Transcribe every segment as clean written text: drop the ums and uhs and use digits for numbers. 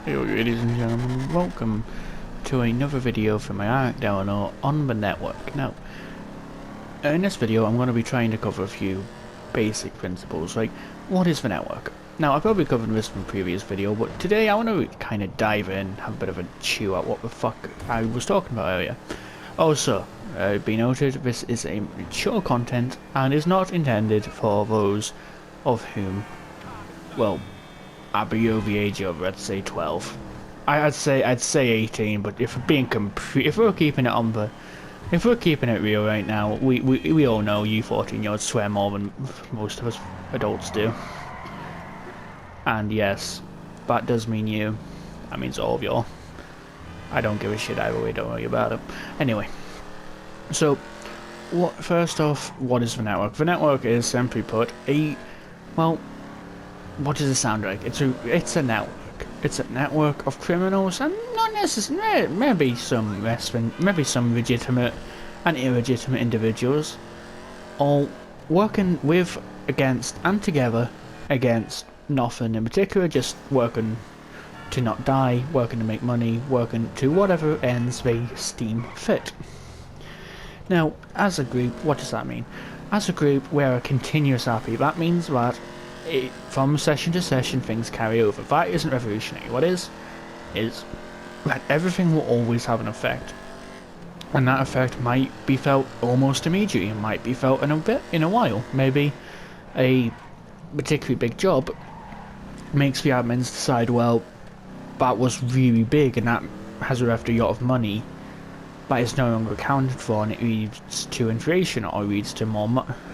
Hey ladies and gentlemen, welcome to another video from my Alaric on the network. Now, in this video I'm going to be trying to cover a few basic principles, like what is the network? Now, I've probably covered this in a previous video, but today I want to kind of dive in, have a bit of a chew at what the fuck I was talking about earlier. Also, be noted, this is a mature content and is not intended for those of whom, well, I'd be over the age of, let's say, 12. I'd say 18, but if we're being if we're keeping it real right now, we all know you 14-year-olds swear more than most of us adults do. And yes, that does mean you. That means all of y'all. I don't give a shit either way, don't worry about it. Anyway, so first off, what is the network? The network is, simply put, well, what does it sound like? It's a network. It's a network of criminals, and not necessarily, maybe some legitimate and illegitimate individuals, all working with, against, and together against nothing in particular, just working to not die, working to make money, working to whatever ends they deem fit. Now, as a group, what does that mean? As a group, we're a continuous RP. That means that from session to session things carry over. That isn't revolutionary. What is that everything will always have an effect, and that effect might be felt almost immediately, and might be felt in a while. Maybe a particularly big job makes the admins decide, well, that was really big and that has left a lot of money that is no longer accounted for, and it leads to inflation, or leads to more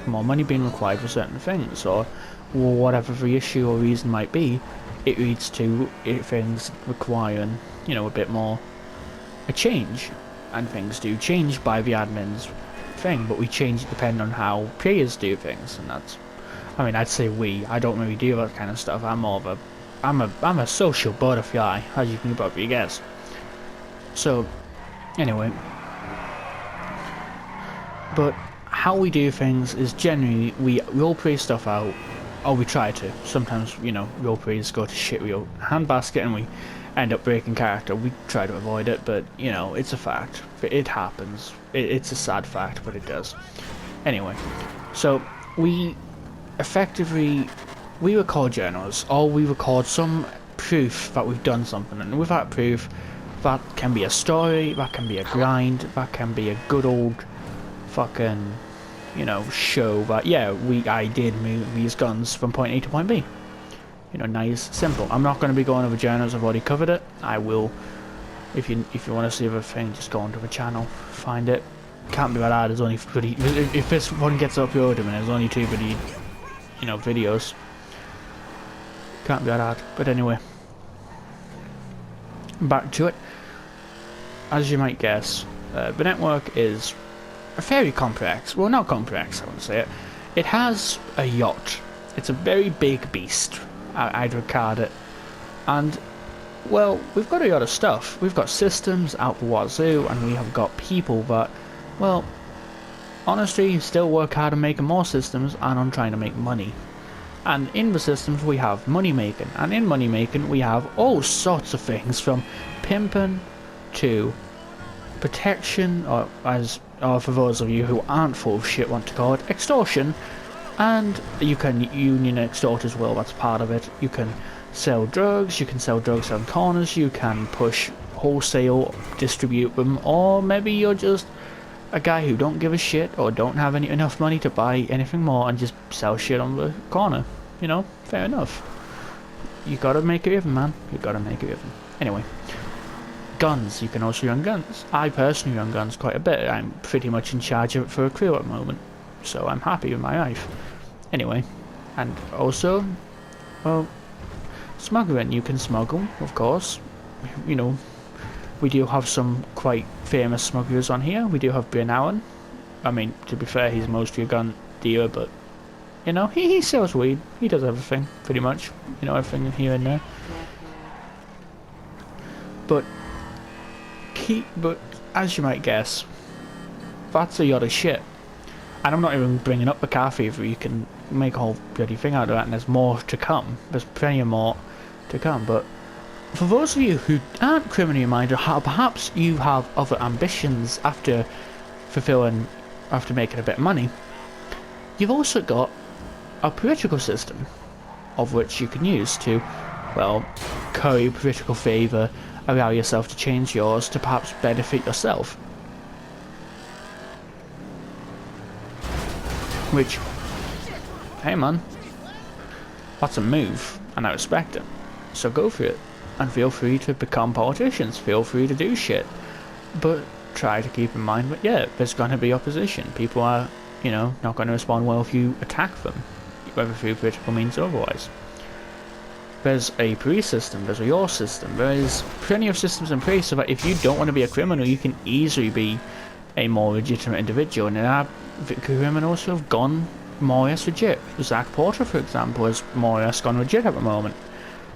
money being required for certain things, or whatever the issue or reason might be. It leads to things requiring, a bit more a change, and things do change by the admin's thing, but we change it depending on how players do things, and that's, I'd say I don't really do that kind of stuff. I'm a social butterfly, as you can probably guess. So anyway, but how we do things is generally we roleplay stuff out, or we try to. Sometimes, roleplays go to shit real handbasket and we end up breaking character. We try to avoid it, but, it's a fact. It happens. It's a sad fact, but it does. Anyway, so we record journals, or we record some proof that we've done something, and with that proof, that can be a story, that can be a grind, that can be a good old fucking show that, yeah, I did move these guns from point A to point B. Nice, simple. I'm not going to be going over journals, I've already covered it. I will, if you want to see the thing, just go onto the channel, find it. Can't be that hard, there's only if this one gets uploaded and there's only 2 videos. Can't be that hard, but anyway. Back to it. As you might guess, the network is very complex. Well, not complex, I wouldn't say it. It has a yacht. It's a very big beast, I'd regard it. And, well, we've got a lot of stuff. We've got systems out the wazoo, and we have got people that, well, honestly, still work hard on making more systems and on trying to make money. And in the systems we have money making, and in money making we have all sorts of things, from pimping to protection, or for those of you who aren't full of shit want to call it, extortion. And you can union extort as well, that's part of it. You can sell drugs, on corners, you can push wholesale, distribute them, or maybe you're just a guy who don't give a shit or don't have enough money to buy anything more and just sell shit on the corner. Fair enough. You gotta make it even, man. You gotta make it even. Anyway, guns. You can also run guns. I personally run guns quite a bit. I'm pretty much in charge of it for a crew at the moment, so I'm happy with my life. Anyway, and also, well, smuggling. You can smuggle, of course. We do have some quite famous smugglers on here. We do have Ben Allen. To be fair, he's mostly a gun dealer, but, he sells weed. He does everything, pretty much. Everything here and there. But as you might guess, that's a lot of shit. And I'm not even bringing up the car thievery. You can make a whole bloody thing out of that, and there's more to come. There's plenty more to come, but for those of you who aren't criminally minded, perhaps you have other ambitions after making a bit of money, you've also got a political system of which you can use to, well, curry political favour, allow yourself to change yours to perhaps benefit yourself. Which, hey man, that's a move, and I respect it. So go for it, and feel free to become politicians, feel free to do shit. But try to keep in mind that, yeah, there's going to be opposition. People are, you know, not going to respond well if you attack them, whether through political means or otherwise. There's a police system, there's a law system, there's plenty of systems in place so that if you don't want to be a criminal, you can easily be a more legitimate individual. And there are criminals who have gone more or less legit. Zach Porter, for example, has more or less gone legit at the moment.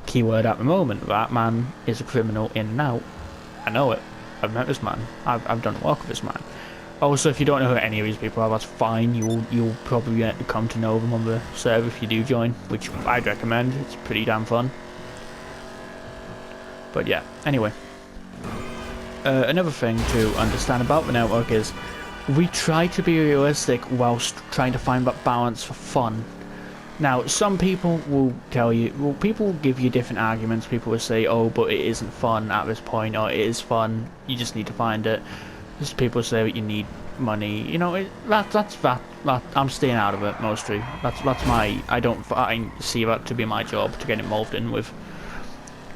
Keyword at the moment, that man is a criminal in and out. I know it. I've met this man. I've done work with this man. Also, if you don't know who any of these people are, that's fine. You'll probably get to come to know them on the server if you do join, which I'd recommend. It's pretty damn fun. But yeah, anyway. Another thing to understand about the network is we try to be realistic whilst trying to find that balance for fun. Now, some people will tell you, well, people will give you different arguments. People will say, oh, but it isn't fun at this point, or it is fun, you just need to find it. Just people say that you need money, you know, that's I'm staying out of it, mostly. That's my, I see that to be my job to get involved in with.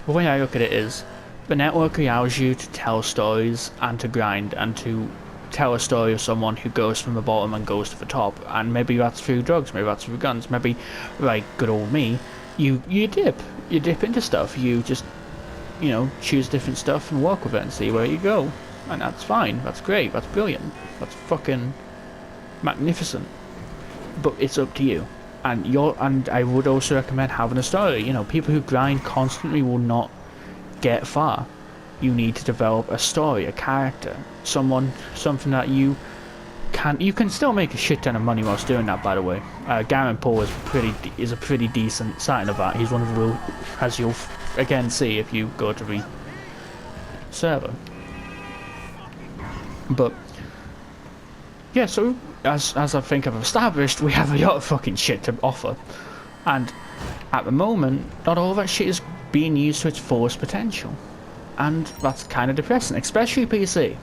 The way I look at it is, the network allows you to tell stories, and to grind, and to tell a story of someone who goes from the bottom and goes to the top, and maybe that's through drugs, maybe that's through guns, maybe, like good old me, you dip into stuff, you just, you know, choose different stuff and work with it and see where you go, and that's fine, that's great, that's brilliant, that's fucking magnificent, but it's up to you, and I would also recommend having a story. You know, people who grind constantly will not get far. You need to develop a story, a character, something that you can still make a shit ton of money whilst doing that, by the way. Garen Paul is a pretty decent sign of that. He's one of the real, as you'll again see if you go to the server. But yeah, so as I think I've established, we have a lot of fucking shit to offer, and at the moment, not all that shit is being used to its fullest potential. And that's kind of depressing, especially PC.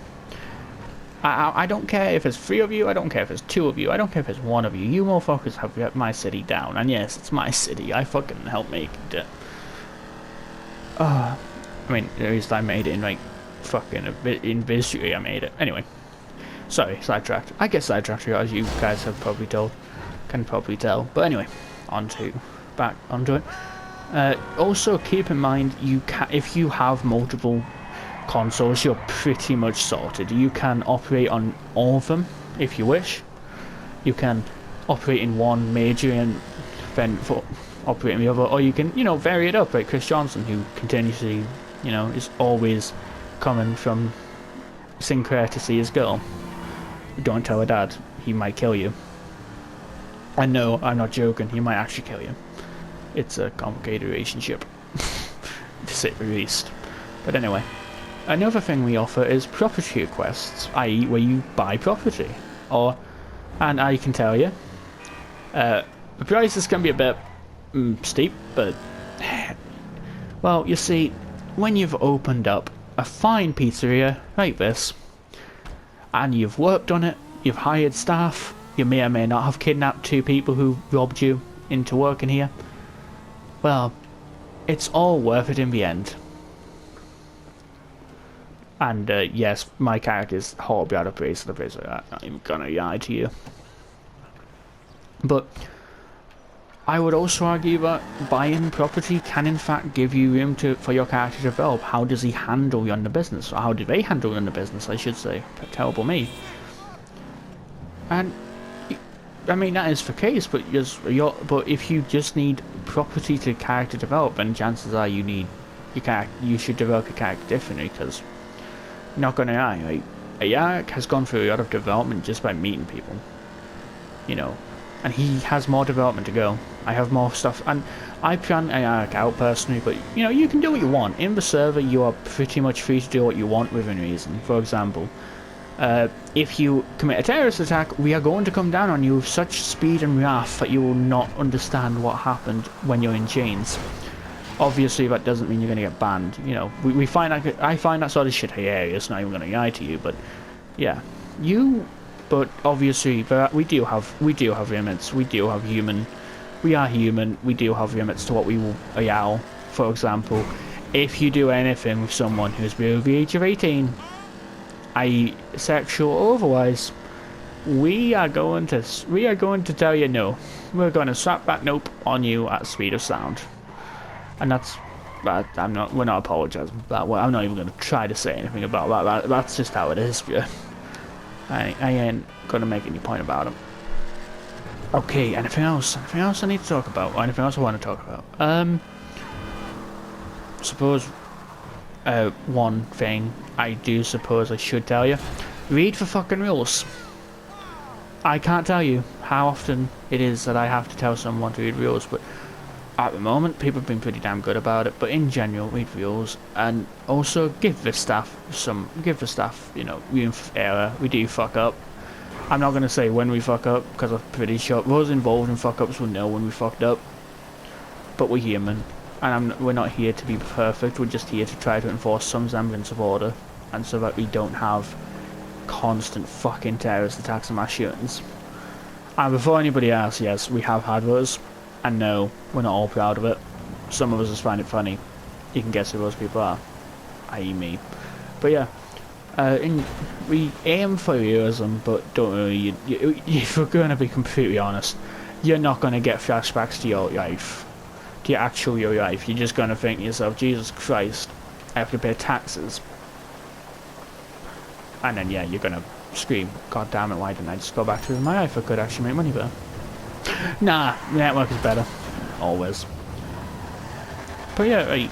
I don't care if it's 3 of you, I don't care if it's 2 of you, I don't care if it's 1 of you. You motherfuckers have let my city down, and yes, it's my city. I fucking helped make it. I mean, at least I made it in like fucking in Visually I made it. Anyway, sorry, sidetracked. I get sidetracked as you guys have probably can probably tell. But anyway, back onto it. Also keep in mind, if you have multiple consoles, you're pretty much sorted. You can operate on all of them if you wish. You can operate in one major and then operate in the other, or you can, you know, vary it up like Chris Johnson, who continuously, you know, is always coming from Sinclair to see his girl. Don't tell her dad, he might kill you. And no, I'm not joking, he might actually kill you. It's a complicated relationship, to say the least. But anyway, another thing we offer is property requests, i.e. where you buy property. And I can tell you, the prices can be a bit steep, but, well, you see, when you've opened up a fine pizzeria like this, and you've worked on it, you've hired staff, you may or may not have kidnapped 2 people who robbed you into working here, well, it's all worth it in the end. And yes, my character is horribly out of place for the place like that. I'm not even gonna lie to you. But I would also argue that buying property can in fact give you room for your character to develop. How does he handle running the business? Or how do they handle running the business, I should say. Terrible me. And I mean, that is the case, but if you just need property to character develop, then chances are you should develop your character differently, because, not gonna lie, like, Alaric has gone through a lot of development just by meeting people. You know, and he has more development to go. I have more stuff, and I plan Alaric out personally, but you know, you can do what you want. In the server, you are pretty much free to do what you want within reason. For example, if you commit a terrorist attack, we are going to come down on you with such speed and wrath that you will not understand what happened when you're in chains. Obviously, that doesn't mean you're going to get banned. You know, we find that, I find that sort of shit hilarious. Not even going to lie to you, but yeah, But obviously, we do have limits. We do have human. We are human. We do have limits to what we will allow. For example, if you do anything with someone who's below the age of 18, i.e., sexual or otherwise, we are going to tell you no. We're going to slap that nope on you at speed of sound. And that's, we're not apologising for that. I'm not even going to try to say anything about that. That's just how it is. Yeah. I ain't going to make any point about it. Okay, anything else? Anything else I need to talk about? Or anything else I want to talk about? Suppose, one thing I do suppose I should tell you. Read the fucking rules. I can't tell you how often it is that I have to tell someone to read rules, but at the moment, people have been pretty damn good about it, but in general, read rules, and also give the staff, you know, room for error. We do fuck up. I'm not going to say when we fuck up, because I'm pretty sure those involved in fuck-ups will know when we fucked up, but we're human, and we're not here to be perfect, we're just here to try to enforce some semblance of order, and so that we don't have constant fucking terrorist attacks and mass shootings. And before anybody asks, yes, we have had those. And no, we're not all proud of it. Some of us just find it funny. You can guess who those people are. I.e. me. But yeah, we aim for realism, but don't really, if we're going to be completely honest, you're not going to get flashbacks to your life. To your actual life. You're just going to think to yourself, Jesus Christ, I have to pay taxes. And then yeah, you're going to scream, God damn it, why didn't I just go back to my life? I could actually make money there. Nah, the network is better. Always. But yeah, right.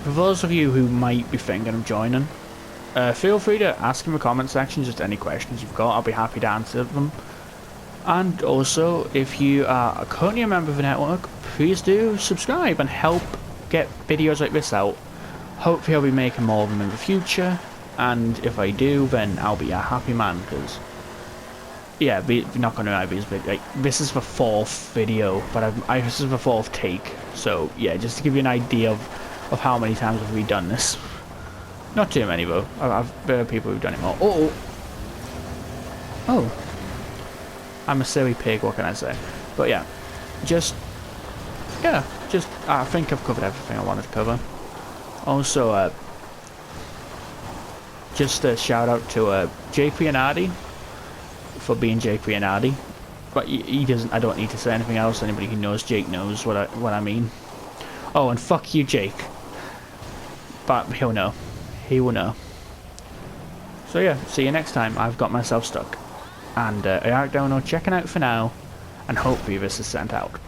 For those of you who might be thinking of joining, feel free to ask in the comment section just any questions you've got. I'll be happy to answer them. And also, if you are currently a member of the network, please do subscribe and help get videos like this out. Hopefully I'll be making more of them in the future. And if I do, then I'll be a happy man, because yeah, not gonna lie, like, this is the 4th video, but this is the 4th take, so yeah, just to give you an idea of how many times have we done this. Not too many though. There are people who've done it more. Oh, I'm a silly pig. What can I say? But yeah, I think I've covered everything I wanted to cover. Also, just a shout out to JP and Ardy for being JP and Ardy, but he doesn't. I don't need to say anything else. Anybody who knows Jake knows what I mean. Oh, and fuck you, Jake. But he'll know. He will know. So yeah, see you next time. I've got myself stuck, and Alaric checking out for now, and hopefully this is sent out.